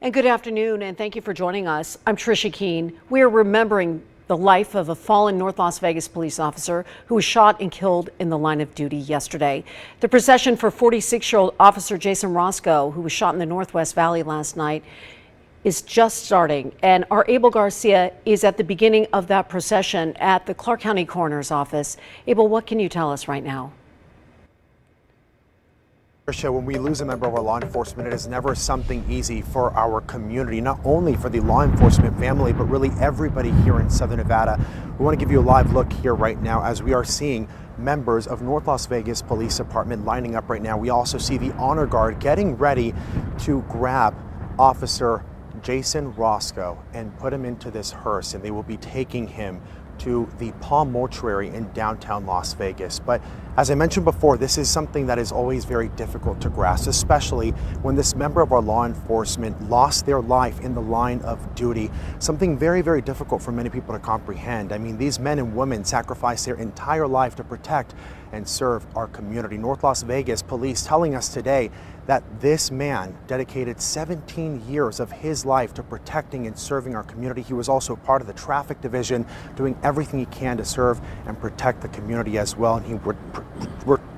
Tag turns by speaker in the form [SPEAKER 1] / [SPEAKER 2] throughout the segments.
[SPEAKER 1] And good afternoon, and thank you for joining us. I'm Tricia Keene. We are remembering the life of a fallen North Las Vegas police officer who was shot and killed in the line of duty yesterday. The procession for 46-year-old Officer Jason Roscow, who was shot in the Northwest Valley last night, is just starting, and our Abel Garcia is at the beginning of that procession at the Clark County Coroner's Office. Abel, what can you tell us right now?
[SPEAKER 2] When we lose a member of our law enforcement, it is never something easy for our community, not only for the law enforcement family, but really everybody here in Southern Nevada. We want to give you a live look here right now as we are seeing members of North Las Vegas Police Department lining up right now. We also see the honor guard getting ready to grab Officer Jason Roscow and put him into this hearse, and they will be taking him to the Palm Mortuary in downtown Las Vegas. But as I mentioned before, this is something that is always very difficult to grasp, especially when this member of our law enforcement lost their life in the line of duty. Something very, very difficult for many people to comprehend. I mean, these men and women sacrificed their entire life to protect and serve our community. North Las Vegas police telling us today that this man dedicated 17 years of his life to protecting and serving our community. He was also part of the traffic division, doing everything he can to serve and protect the community as well. And he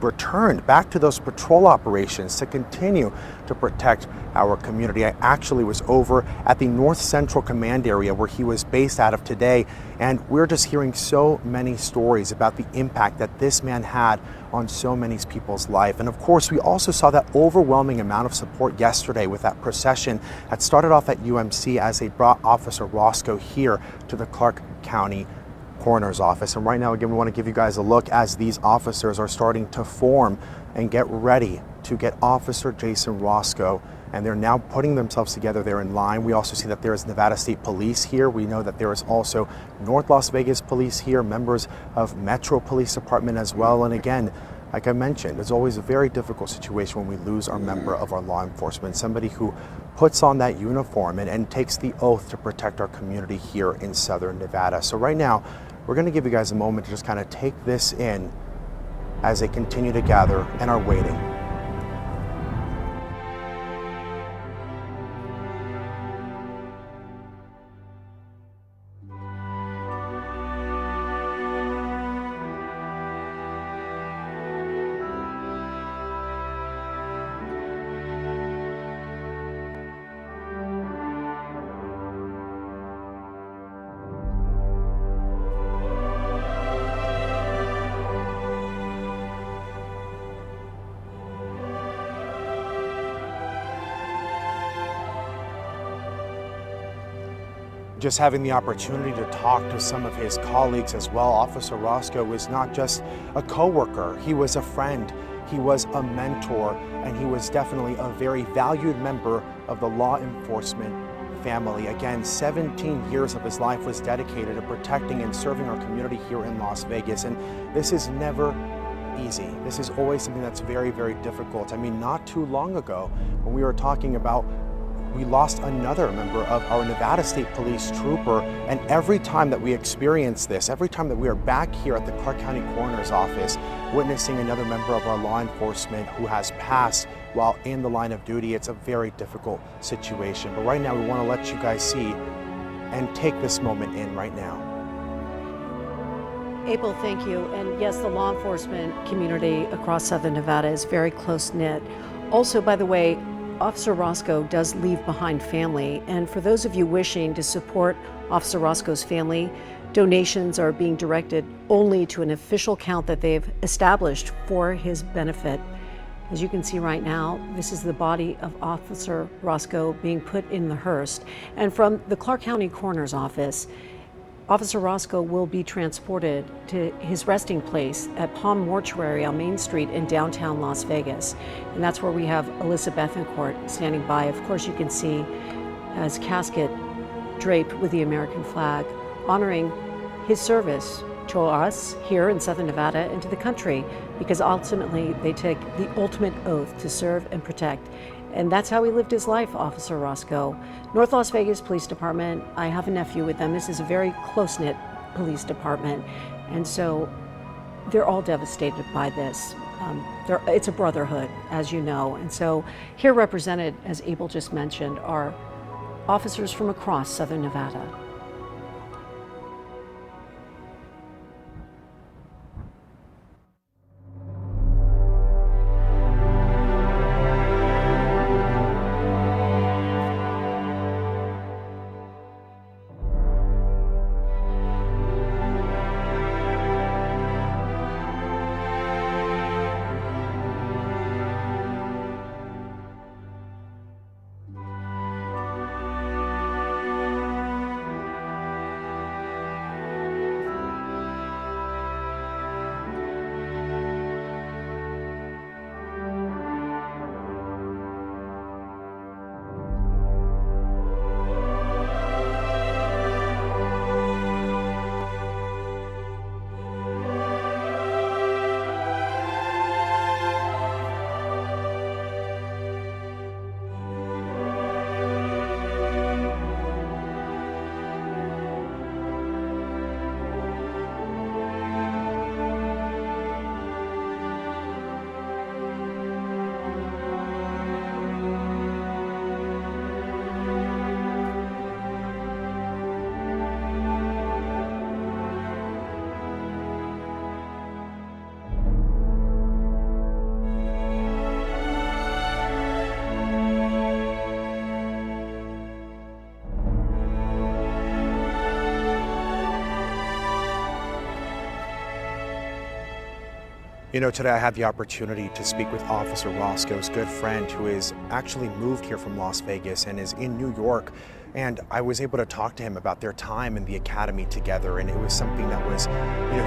[SPEAKER 2] returned back to those patrol operations to continue to protect our community. I actually was over at the North Central Command area where he was based out of today, and we're just hearing so many stories about the impact that this man had on so many people's life. And of course, we also saw that overwhelming amount of support yesterday with that procession that started off at UMC as they brought Officer Roscoe here to the Clark County Coroner's Office. And right now, again, we want to give you guys a look as these officers are starting to form and get ready to get Officer Jason Roscow, and they're now putting themselves together. They're in line. We also see that there is Nevada State Police here. We know that there is also North Las Vegas Police here, members of Metro Police Department as well. And again, like I mentioned, it's always a very difficult situation when we lose our member of our law enforcement, somebody who puts on that uniform and takes the oath to protect our community here in Southern Nevada. So right now, we're going to give you guys a moment to just kind of take this in as they continue to gather and are waiting. Just having the opportunity to talk to some of his colleagues as well. Officer Roscoe was not just a co-worker, he was a friend, he was a mentor, and he was definitely a very valued member of the law enforcement family. Again, 17 years of his life was dedicated to protecting and serving our community here in Las Vegas, and this is never easy. This is always something that's very, very difficult. I mean, not too long ago, when we were talking about we lost another member of our Nevada State Police trooper, and every time that we experience this, every time that we are back here at the Clark County Coroner's Office witnessing another member of our law enforcement who has passed while in the line of duty, it's a very difficult situation. But right now we want to let you guys see and take this moment in right now.
[SPEAKER 1] Abel, thank you. And yes, the law enforcement community across Southern Nevada is very close-knit. Also, by the way, Officer Roscoe does leave behind family, and for those of you wishing to support Officer Roscoe's family, donations are being directed only to an official account that they've established for his benefit. As you can see right now, this is the body of Officer Roscoe being put in the hearse. And from the Clark County Coroner's Office, Officer Roscoe will be transported to his resting place at Palm Mortuary on Main Street in downtown Las Vegas. And that's where we have Alyssa Bethencourt standing by. Of course, you can see his casket draped with the American flag, honoring his service to us here in Southern Nevada and to the country, because ultimately they take the ultimate oath to serve and protect. And that's how he lived his life, Officer Roscoe. North Las Vegas Police Department, I have a nephew with them. This is a very close-knit police department. And so they're all devastated by this. It's a brotherhood, as you know. And so here represented, as Abel just mentioned, are officers from across Southern Nevada.
[SPEAKER 2] You know, today I had the opportunity to speak with Officer Roscoe's good friend who is actually moved here from Las Vegas and is in New York. And I was able to talk to him about their time in the academy together. And it was something that was,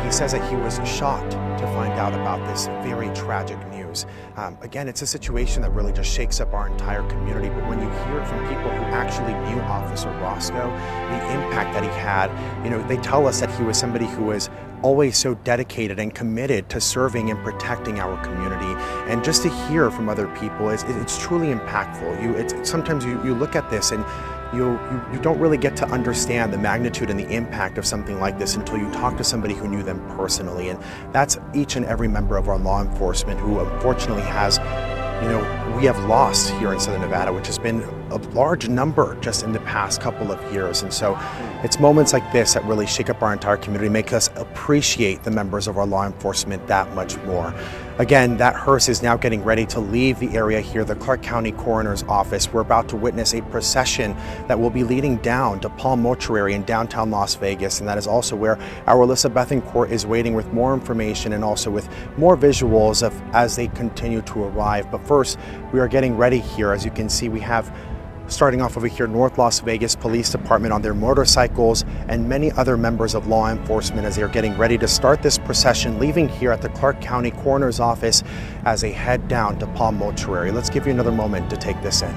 [SPEAKER 2] he says that he was shocked to find out about this very tragic news. Again, it's a situation that really just shakes up our entire community. But when you hear it from people who actually knew Officer Roscoe, the impact that he had, they tell us that he was somebody who was always so dedicated and committed to serving and protecting our community. And just to hear from other people, it's truly impactful. Sometimes you look at this and you don't really get to understand the magnitude and the impact of something like this until you talk to somebody who knew them personally. And that's each and every member of our law enforcement who unfortunately has, we have lost here in Southern Nevada, which has been a large number just in the past couple of years. And so it's moments like this that really shake up our entire community, make us appreciate the members of our law enforcement that much more. Again, that hearse is now getting ready to leave the area here, the Clark County Coroner's Office. We're about to witness a procession that will be leading down to Palm Mortuary in downtown Las Vegas, and that is also where our Alyssa Bethencourt is waiting with more information and also with more visuals as they continue to arrive. But first, we are getting ready here. As you can see, we have, starting off over here, North Las Vegas Police Department on their motorcycles and many other members of law enforcement as they are getting ready to start this procession, leaving here at the Clark County Coroner's Office as they head down to Palm Mortuary. Let's give you another moment to take this in.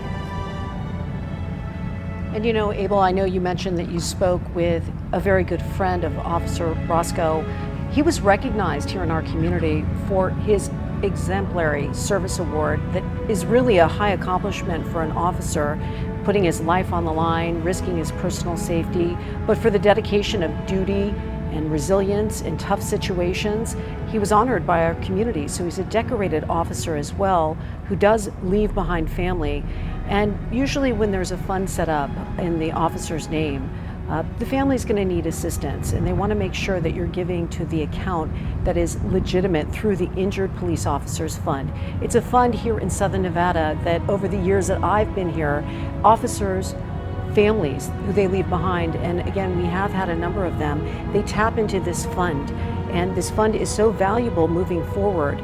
[SPEAKER 1] And Abel, I know you mentioned that you spoke with a very good friend of Officer Roscoe. He was recognized here in our community for his exemplary service award that is really a high accomplishment for an officer, putting his life on the line, risking his personal safety, but for the dedication of duty and resilience in tough situations. He was honored by our community, so he's a decorated officer as well who does leave behind family. And usually when there's a fund set up in the officer's name, the family's going to need assistance, and they want to make sure that you're giving to the account that is legitimate through the Injured Police Officers Fund. It's a fund here in Southern Nevada that over the years that I've been here, officers, families who they leave behind, and again, we have had a number of them, they tap into this fund. And this fund is so valuable moving forward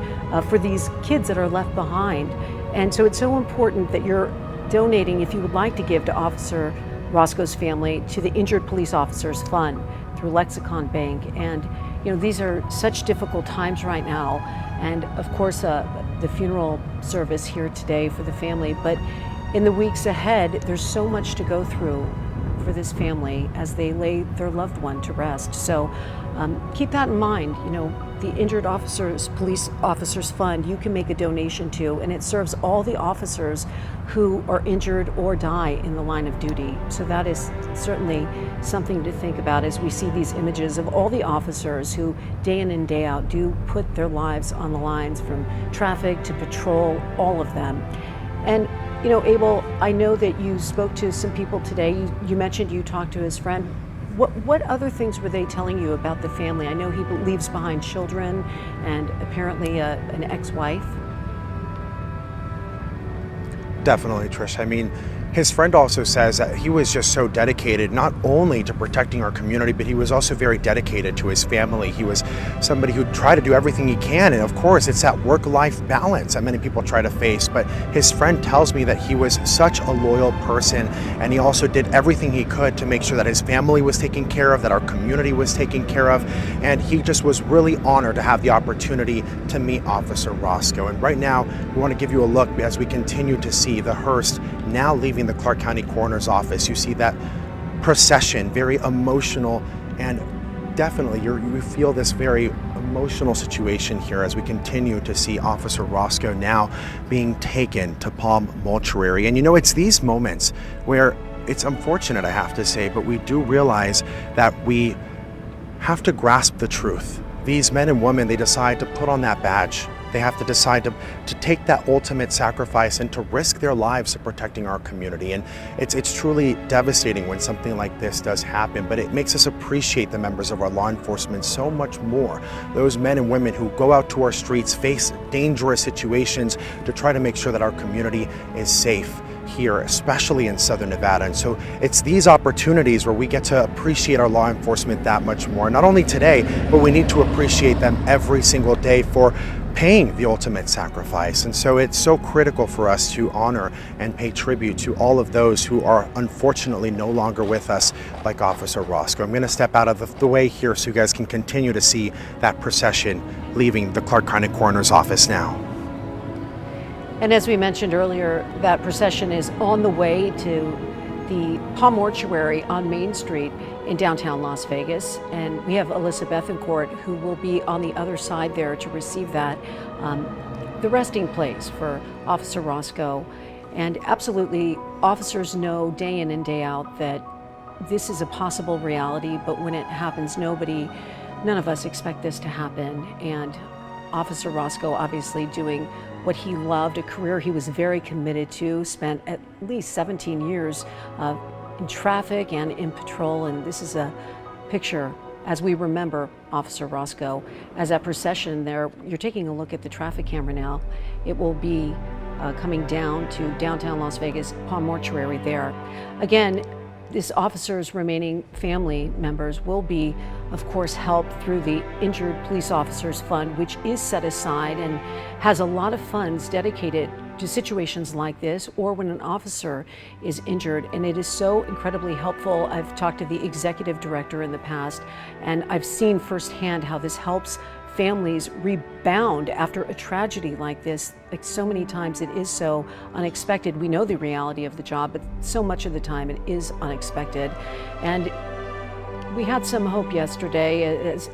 [SPEAKER 1] for these kids that are left behind. And so it's so important that you're donating, if you would like to give to Officer Roscoe's family, to the Injured Police Officers Fund through Lexicon Bank. And these are such difficult times right now, and of course the funeral service here today for the family, but in the weeks ahead there's so much to go through for this family as they lay their loved one to rest. So keep that in mind. The Injured Police Officers Fund, you can make a donation to, and it serves all the officers who are injured or die in the line of duty. So that is certainly something to think about as we see these images of all the officers who day in and day out do put their lives on the lines, from traffic to patrol, all of them. And You know, Abel, I know that you spoke to some people today. You mentioned you talked to his friend. What other things were they telling you about the family? I know he leaves behind children and apparently an ex-wife.
[SPEAKER 2] Definitely, Trish. I mean, his friend also says that he was just so dedicated not only to protecting our community, but he was also very dedicated to his family. He was somebody who tried to do everything he can. And of course, it's that work-life balance that many people try to face. But his friend tells me that he was such a loyal person, and he also did everything he could to make sure that his family was taken care of, that our community was taken care of. And he just was really honored to have the opportunity to meet Officer Roscow. And right now, we want to give you a look as we continue to see the hearse now leaving the Clark County Coroner's Office. You see that procession, very emotional, and definitely you feel this very emotional situation here as we continue to see Officer Roscow now being taken to Palm Mortuary. And you know, it's these moments where it's unfortunate, I have to say, but we do realize that we have to grasp the truth. These men and women, they decide to put on that badge. They have to decide to take that ultimate sacrifice and to risk their lives to protecting our community. And it's truly devastating when something like this does happen, but it makes us appreciate the members of our law enforcement so much more. Those men and women who go out to our streets, face dangerous situations to try to make sure that our community is safe here, especially in Southern Nevada. And so it's these opportunities where we get to appreciate our law enforcement that much more. Not only today, but we need to appreciate them every single day for paying the ultimate sacrifice. And so it's so critical for us to honor and pay tribute to all of those who are unfortunately no longer with us, like Officer Roscoe. I'm going to step out of the way here so you guys can continue to see that procession leaving the Clark County Coroner's Office now.
[SPEAKER 1] And as we mentioned earlier, that procession is on the way to the Palm Mortuary on Main Street in downtown Las Vegas. And we have Alyssa Bethencourt, who will be on the other side there to receive that, the resting place for Officer Roscoe. And absolutely, officers know day in and day out that this is a possible reality, but when it happens, none of us expect this to happen. And Officer Roscoe obviously doing what he loved, a career he was very committed to, spent at least 17 years in traffic and in patrol. And this is a picture as we remember Officer Roscoe. As that procession there, you're taking a look at the traffic camera now. It will be coming down to downtown Las Vegas, Palm Mortuary there. Again, this officer's remaining family members will be, of course, helped through the Injured Police Officers Fund, which is set aside and has a lot of funds dedicated to situations like this or when an officer is injured. And it is so incredibly helpful. I've talked to the executive director in the past, and I've seen firsthand how this helps families rebound after a tragedy like this. Like so many times it is so unexpected. We know the reality of the job, but so much of the time it is unexpected. And we had some hope yesterday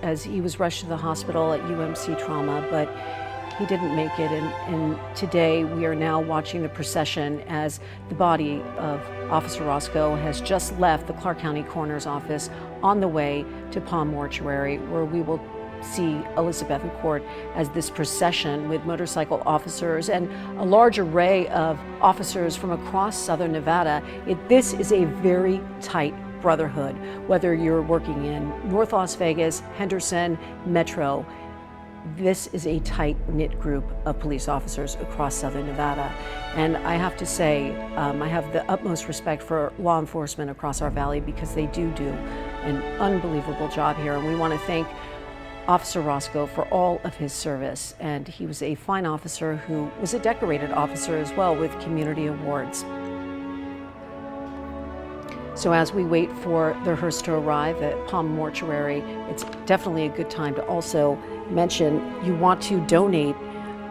[SPEAKER 1] as he was rushed to the hospital at UMC Trauma, but he didn't make it. And today we are now watching the procession as the body of Officer Roscoe has just left the Clark County Coroner's Office on the way to Palm Mortuary, where we will see Alyssa Bethencourt as this procession with motorcycle officers and a large array of officers from across Southern Nevada. This is a very tight brotherhood, whether you're working in North Las Vegas, Henderson, Metro. This is a tight-knit group of police officers across Southern Nevada. And I have to say, I have the utmost respect for law enforcement across our valley because they do an unbelievable job here. And we want to thank Officer Roscoe for all of his service. And he was a fine officer who was a decorated officer as well with community awards. So as we wait for the hearse to arrive at Palm Mortuary, it's definitely a good time to also mention you want to donate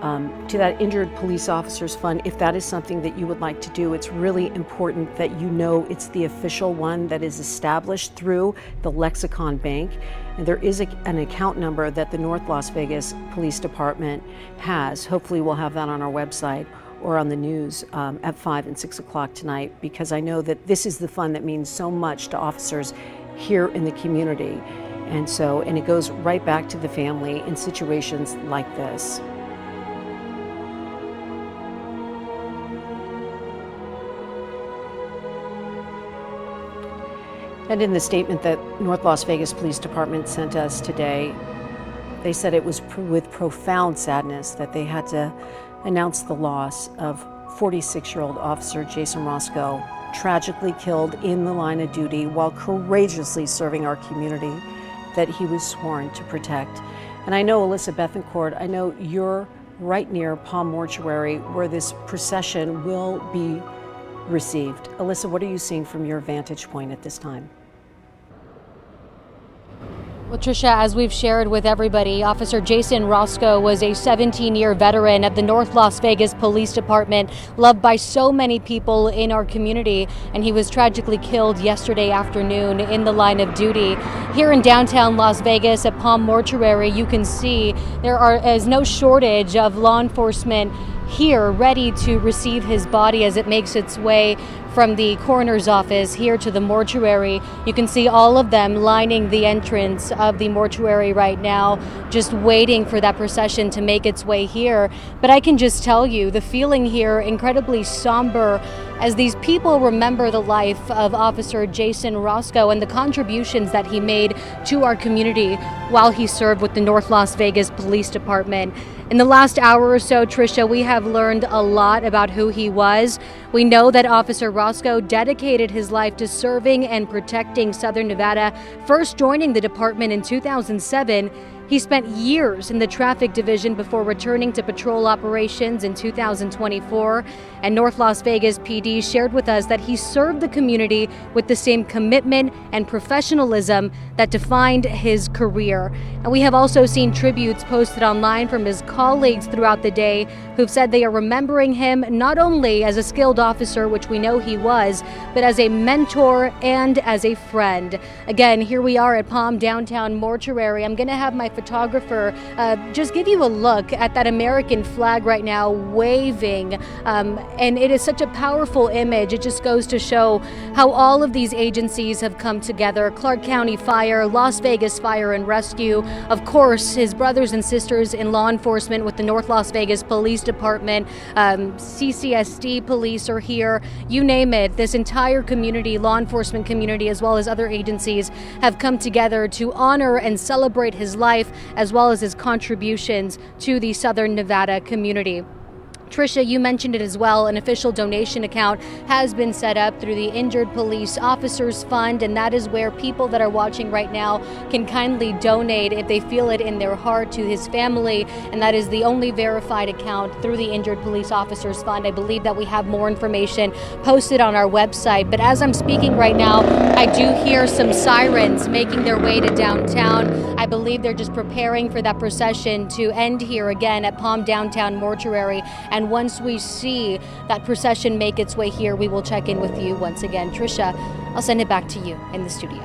[SPEAKER 1] to that Injured Police Officers Fund if that is something that you would like to do. It's really important that you know it's the official one that is established through the Lexicon Bank. And there is an account number that the North Las Vegas Police Department has. Hopefully we'll have that on our website or on the news at 5 and 6 o'clock tonight, because I know that this is the fund that means so much to officers here in the community. And it goes right back to the family in situations like this. And in the statement that North Las Vegas Police Department sent us today, they said it was with profound sadness that they had to announce the loss of 46-year-old Officer Jason Roscow, tragically killed in the line of duty while courageously serving our community that he was sworn to protect. And I know, Alyssa Bethencourt, I know you're right near Palm Mortuary where this procession will be received. Alyssa, what are you seeing from your vantage point at this time?
[SPEAKER 3] Well, Tricia, as we've shared with everybody, Officer Jason Roscow was a 17-year veteran of the North Las Vegas Police Department, loved by so many people in our community, and he was tragically killed yesterday afternoon in the line of duty. Here in downtown Las Vegas at Palm Mortuary, you can see there is no shortage of law enforcement here ready to receive his body as it makes its way from the coroner's office here to the mortuary. You can see all of them lining the entrance of the mortuary right now, just waiting for that procession to make its way here. But I can just tell you, the feeling here incredibly somber as these people remember the life of Officer Jason Roscow and the contributions that he made to our community while he served with the North Las Vegas Police Department. In the last hour or so, Tricia, we have learned a lot about who he was. We know that Officer Roscow dedicated his life to serving and protecting Southern Nevada, first joining the department in 2007. He spent years in the traffic division before returning to patrol operations in 2024. And North Las Vegas PD shared with us that he served the community with the same commitment and professionalism that defined his career. And we have also seen tributes posted online from his colleagues throughout the day who've said they are remembering him not only as a skilled officer, which we know he was, but as a mentor and as a friend. Again, here we are at Palm Downtown Mortuary. I'm going to have my photographer just give you a look at that American flag right now waving, and it is such a powerful image. It just goes to show how all of these agencies have come together. Clark County Fire, Las Vegas Fire and Rescue, of course his brothers and sisters in law enforcement with the North Las Vegas Police Department, CCSD police are here, you name it. This entire community, law enforcement community, as well as other agencies, have come together to honor and celebrate his life as well as his contributions to the Southern Nevada community. Tricia, you mentioned it as well. An official donation account has been set up through the Injured Police Officers Fund, and that is where people that are watching right now can kindly donate if they feel it in their heart to his family, and that is the only verified account through the Injured Police Officers Fund. I believe that we have more information posted on our website, but as I'm speaking right now, I do hear some sirens making their way to downtown. I believe they're just preparing for that procession to end here again at Palm Downtown Mortuary. And once we see that procession make its way here, we will check in with you once again. Tricia, I'll send it back to you in the studio.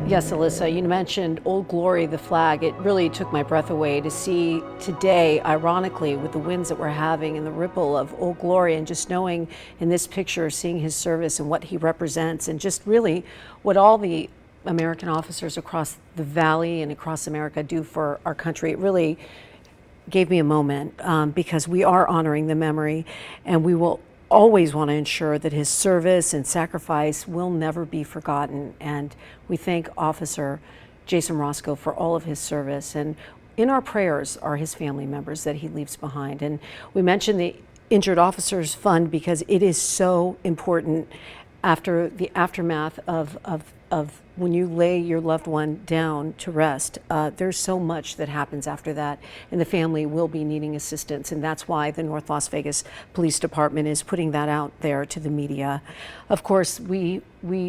[SPEAKER 1] Yes, Alyssa, you mentioned Old Glory, the flag. It really took my breath away to see today, ironically, with the winds that we're having and the ripple of Old Glory, and just knowing in this picture, seeing his service and what he represents, and just really what all the American officers across the valley and across America do for our country. It really gave me a moment because we are honoring the memory, and we will always want to ensure that his service and sacrifice will never be forgotten. And we thank Officer Jason Roscow for all of his service, and in our prayers are his family members that he leaves behind. And we mentioned the Injured Officers Fund because it is so important after the aftermath of when you lay your loved one down to rest. There's so much that happens after that, and the family will be needing assistance, and that's why the North Las Vegas Police Department is putting that out there to the media. Of course, we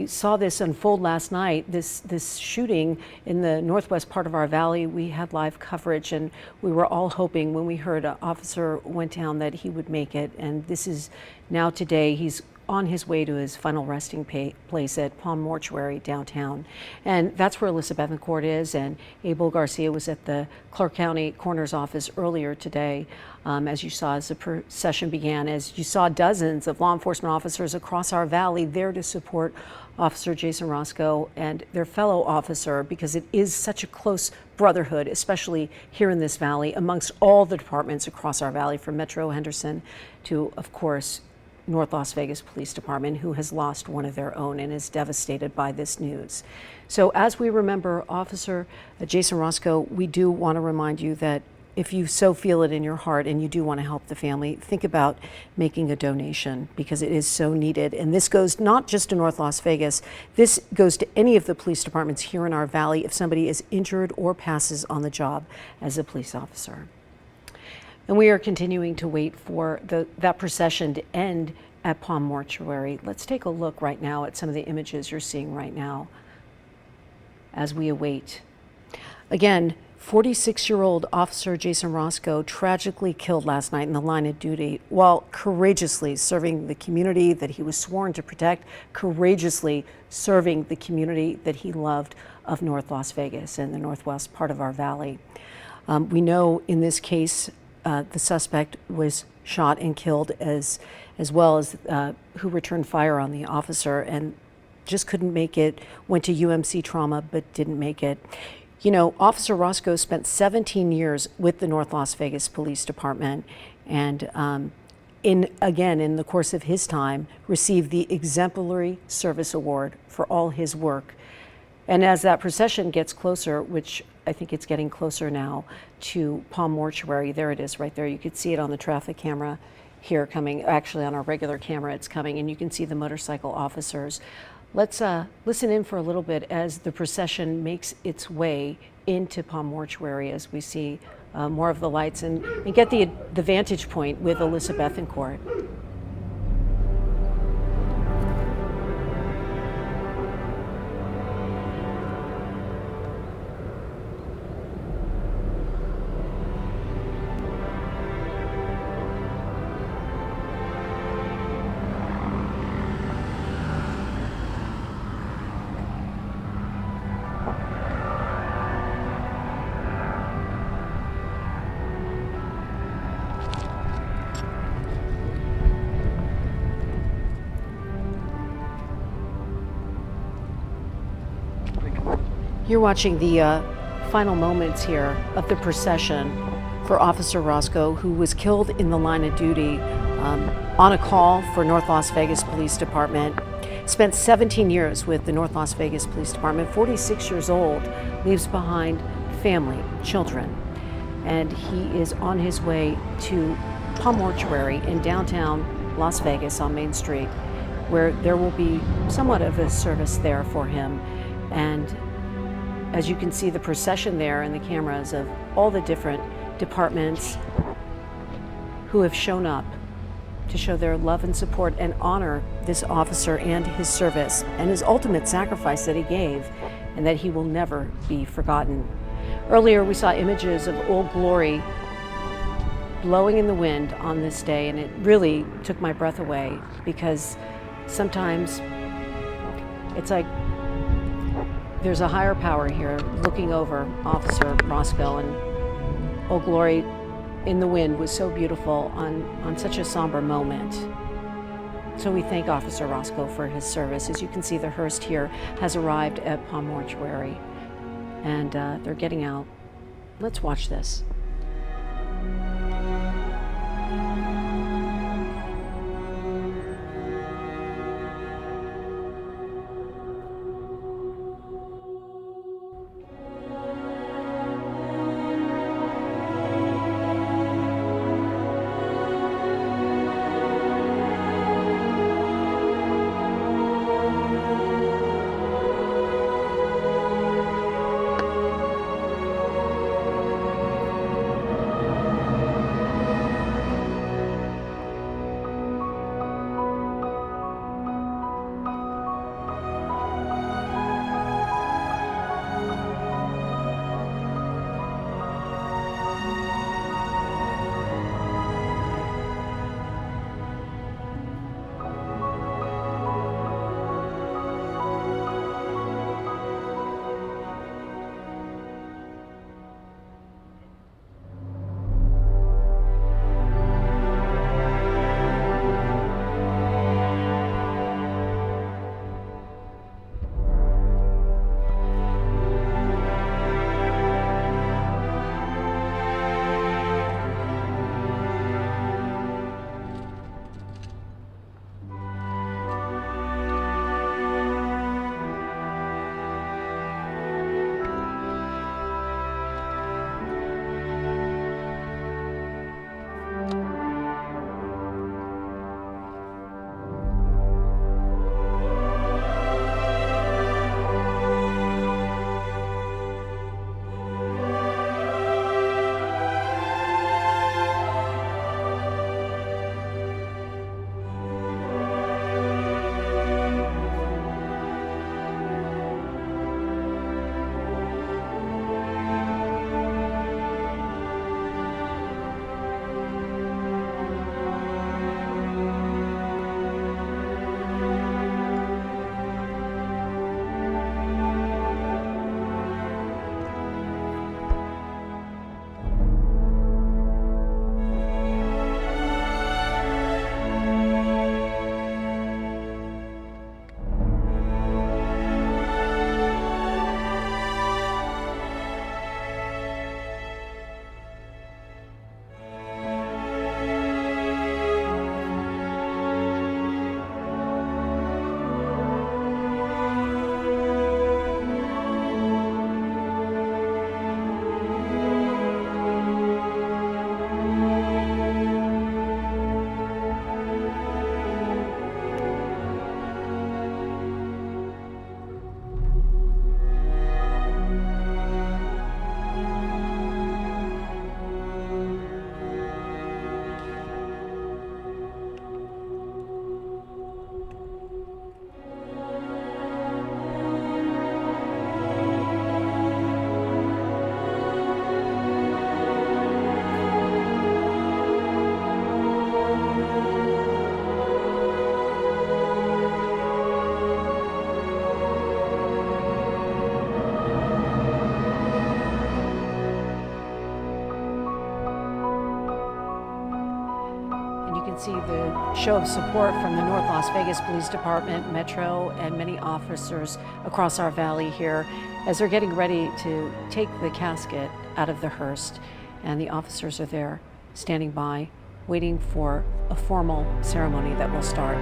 [SPEAKER 1] saw this unfold last night, this shooting in the northwest part of our valley. We had live coverage, and we were all hoping when we heard an officer went down that he would make it, and this is now today. He's on his way to his final resting place at Palm Mortuary downtown. And that's where Alyssa Bethencourt is, and Abel Garcia was at the Clark County Coroner's Office earlier today, as you saw as the procession began, as you saw dozens of law enforcement officers across our valley there to support Officer Jason Roscow and their fellow officer, because it is such a close brotherhood, especially here in this valley, amongst all the departments across our valley, from Metro Henderson to, of course, North Las Vegas Police Department, who has lost one of their own and is devastated by this news. So as we remember Officer Jason Roscow, we do want to remind you that if you so feel it in your heart and you do want to help the family, think about making a donation because it is so needed. And this goes not just to North Las Vegas, this goes to any of the police departments here in our valley if somebody is injured or passes on the job as a police officer. And we are continuing to wait for that procession to end at Palm Mortuary. Let's take a look right now at some of the images you're seeing right now as we await. Again, 46-year-old Officer Jason Roscow tragically killed last night in the line of duty while courageously serving the community that he was sworn to protect, courageously serving the community that he loved of North Las Vegas and the northwest part of our valley. We know in this case, the suspect was shot and killed as well as who returned fire on the officer and just couldn't make it, went to UMC trauma but didn't make it. You know, Officer Roscoe spent 17 years with the North Las Vegas Police Department and in the course of his time, received the Exemplary Service Award for all his work. And as that procession gets closer, which I think it's getting closer now to Palm Mortuary, there it is right there. You could see it on the traffic camera here coming, actually on our regular camera it's coming, and you can see the motorcycle officers. Let's listen in for a little bit as the procession makes its way into Palm Mortuary as we see more of the lights and get the vantage point with Alyssa Bethencourt. You're watching the final moments here of the procession for Officer Roscoe, who was killed in the line of duty on a call for North Las Vegas Police Department. Spent 17 years with the North Las Vegas Police Department, 46 years old, leaves behind family, children, and he is on his way to Palm Mortuary in downtown Las Vegas on Main Street, where there will be somewhat of a service there for him. And as you can see the procession there and the cameras of all the different departments who have shown up to show their love and support and honor this officer and his service and his ultimate sacrifice that he gave and that he will never be forgotten. Earlier we saw images of Old Glory blowing in the wind on this day, and it really took my breath away because sometimes it's like there's a higher power here looking over Officer Roscoe, and Old Glory in the wind was so beautiful on such a somber moment. So we thank Officer Roscoe for his service. As you can see, the hearse here has arrived at Palm Mortuary, and they're getting out. Let's watch this. see the show of support from the North Las Vegas Police Department, Metro, and many officers across our valley here as they're getting ready to take the casket out of the hearse. And the officers are there, standing by, waiting for a formal ceremony that will start.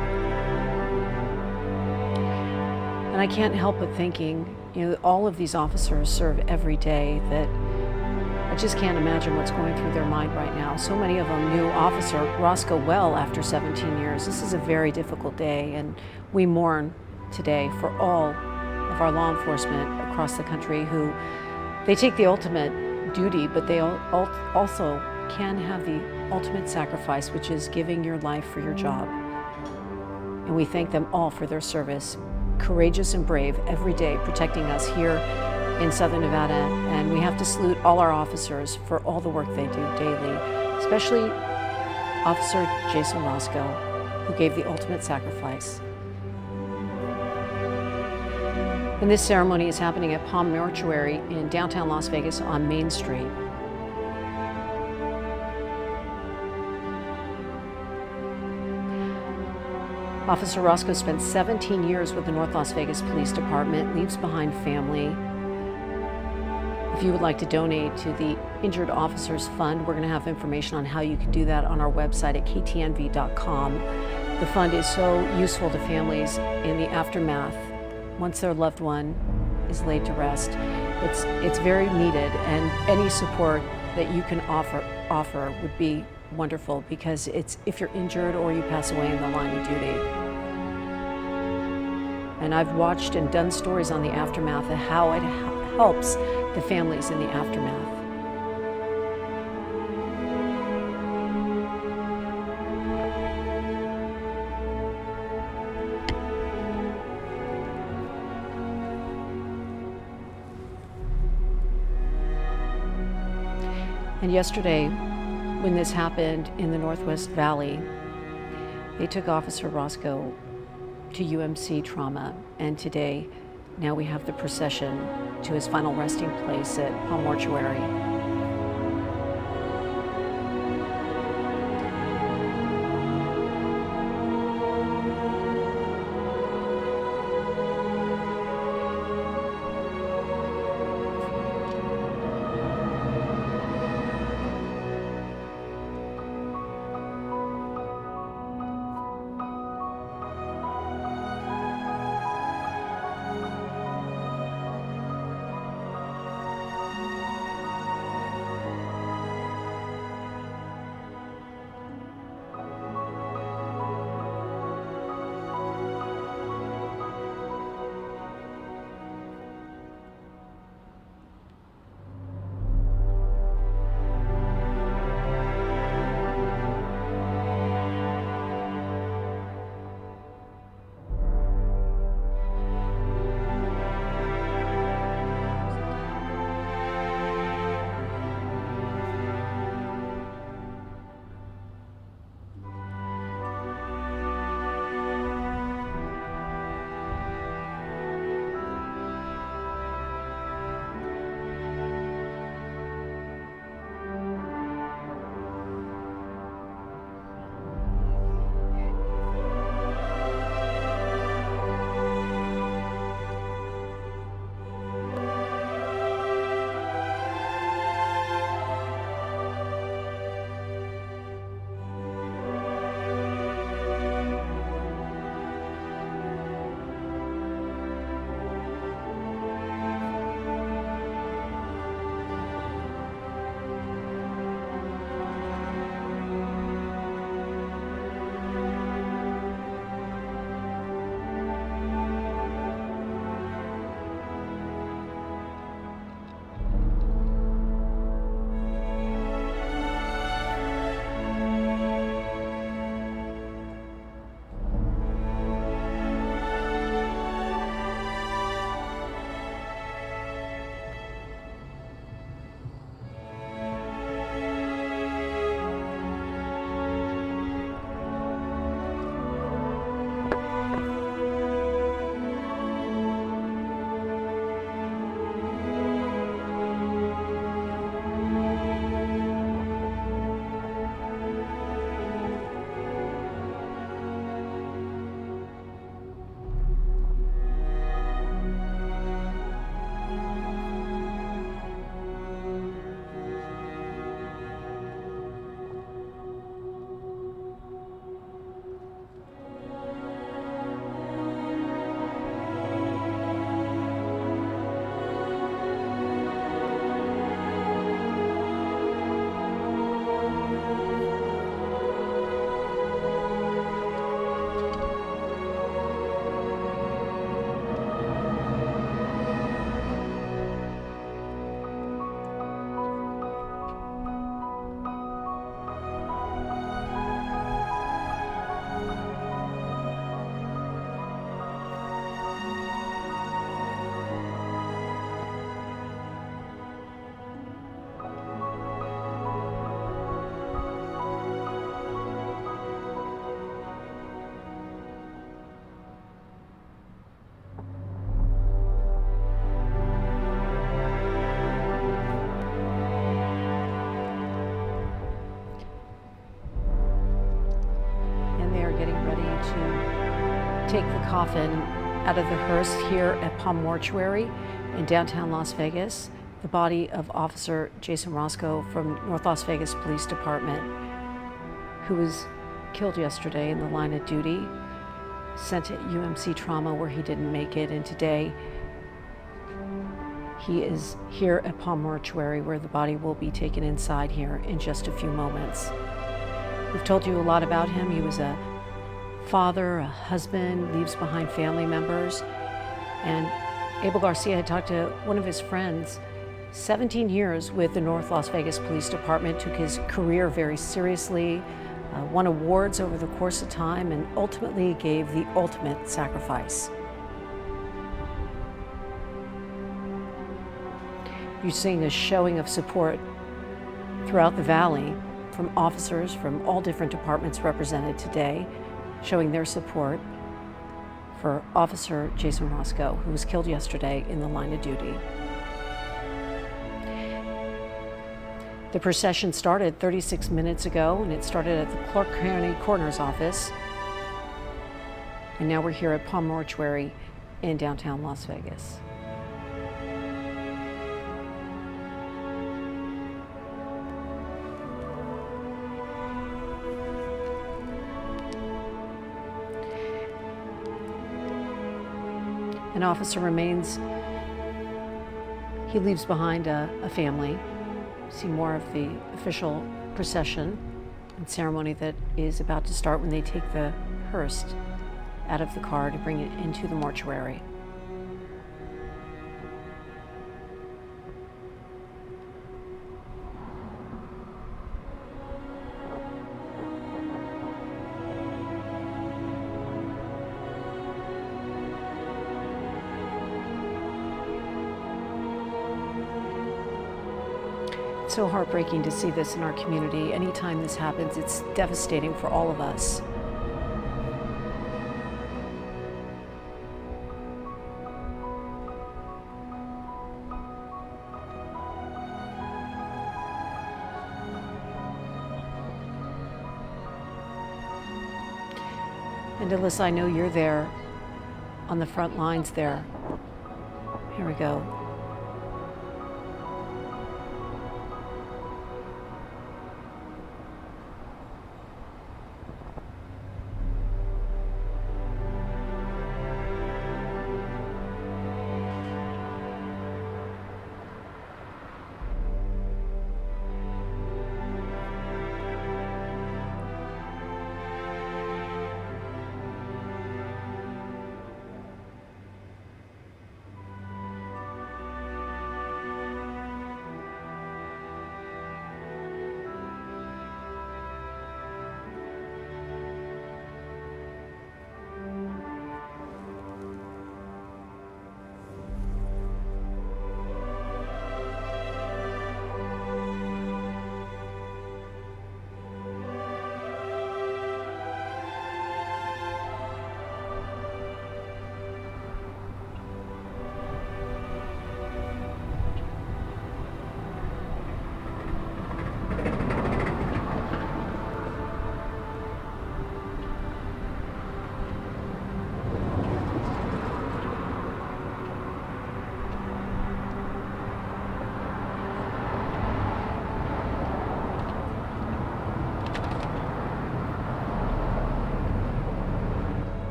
[SPEAKER 1] And I can't help but thinking, all of these officers serve every day, that I just can't imagine what's going through their mind right now. So many of them knew Officer Rosco well after 17 years. This is a very difficult day, and we mourn today for all of our law enforcement across the country who, they take the ultimate duty, but they also can have the ultimate sacrifice, which is giving your life for your job. And we thank them all for their service, courageous and brave every day, protecting us here in Southern Nevada. And we have to salute all our officers for all the work they do daily, especially Officer Jason Roscow, who gave the ultimate sacrifice. And this ceremony is happening at Palm Mortuary in downtown Las Vegas on Main Street. Officer Roscoe spent 17 years with the North Las Vegas Police Department, leaves behind family. If you would like to donate to the Injured Officers Fund, we're going to have information on how you can do that on our website at ktnv.com. The fund is so useful to families in the aftermath once their loved one is laid to rest. It's very needed, and any support that you can offer would be wonderful, because if you're injured or you pass away in the line of duty. And I've watched and done stories on the aftermath of how it helps the families in the aftermath. And yesterday, when this happened in the Northwest Valley, they took Officer Roscoe to UMC Trauma, and today, now we have the procession to his final resting place at Palm Mortuary. take the coffin out of the hearse here at Palm Mortuary in downtown Las Vegas. The body of Officer Jason Roscow from North Las Vegas Police Department, who was killed yesterday in the line of duty, sent to UMC Trauma where he didn't make it, and today he is here at Palm Mortuary where the body will be taken inside here in just a few moments. We've told you a lot about him. He was a father, a husband, leaves behind family members, and Abel Garcia had talked to one of his friends. 17 years with the North Las Vegas Police Department, took his career very seriously, won awards over the course of time, and ultimately gave the ultimate sacrifice. You're seeing a showing of support throughout the valley from officers from all different departments represented today, showing their support for Officer Jason Roscow, who was killed yesterday in the line of duty. The procession started 36 minutes ago, and it started at the Clark County Coroner's Office. And now we're here at Palm Mortuary in downtown Las Vegas. An officer remains. He leaves behind a family. See more of the official procession and ceremony that is about to start when they take the hearse out of the car to bring it into the mortuary. It's so heartbreaking to see this in our community. Anytime this happens, it's devastating for all of us. And Alyssa, I know you're there on the front lines there. Here we go.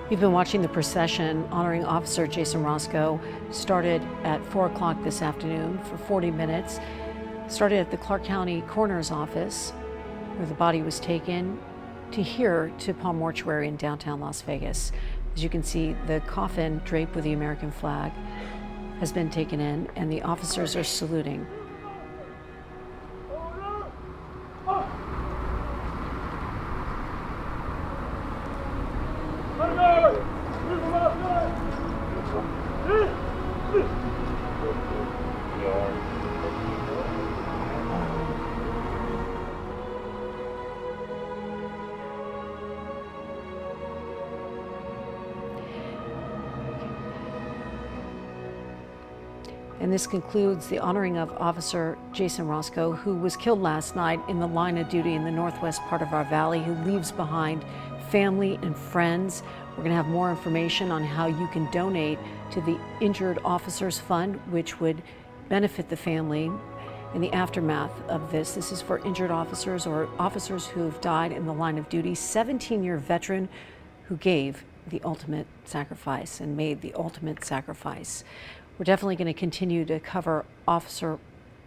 [SPEAKER 1] You've been watching the procession honoring Officer Jason Roscow. Started at 4 o'clock this afternoon for 40 minutes. Started at the Clark County Coroner's Office, where the body was taken, to here to Palm Mortuary in downtown Las Vegas. As you can see, the coffin draped with the American flag has been taken in, and the officers are saluting. And this concludes the honoring of Officer Jason Roscow, who was killed last night in the line of duty in the northwest part of our valley, who leaves behind family and friends. We're going to have more information on how you can donate to the Injured Officers Fund, which would benefit the family in the aftermath of this. This is for injured officers or officers who've died in the line of duty. 17-year veteran who gave the ultimate sacrifice and made the ultimate sacrifice. We're definitely going to continue to cover Officer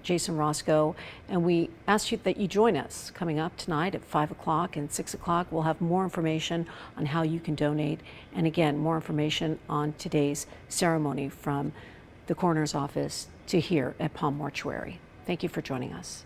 [SPEAKER 1] Jason Roscow, and we ask you that you join us coming up tonight at 5 o'clock and 6 o'clock. We'll have more information on how you can donate, and again, more information on today's ceremony from the coroner's office to here at Palm Mortuary. Thank you for joining us.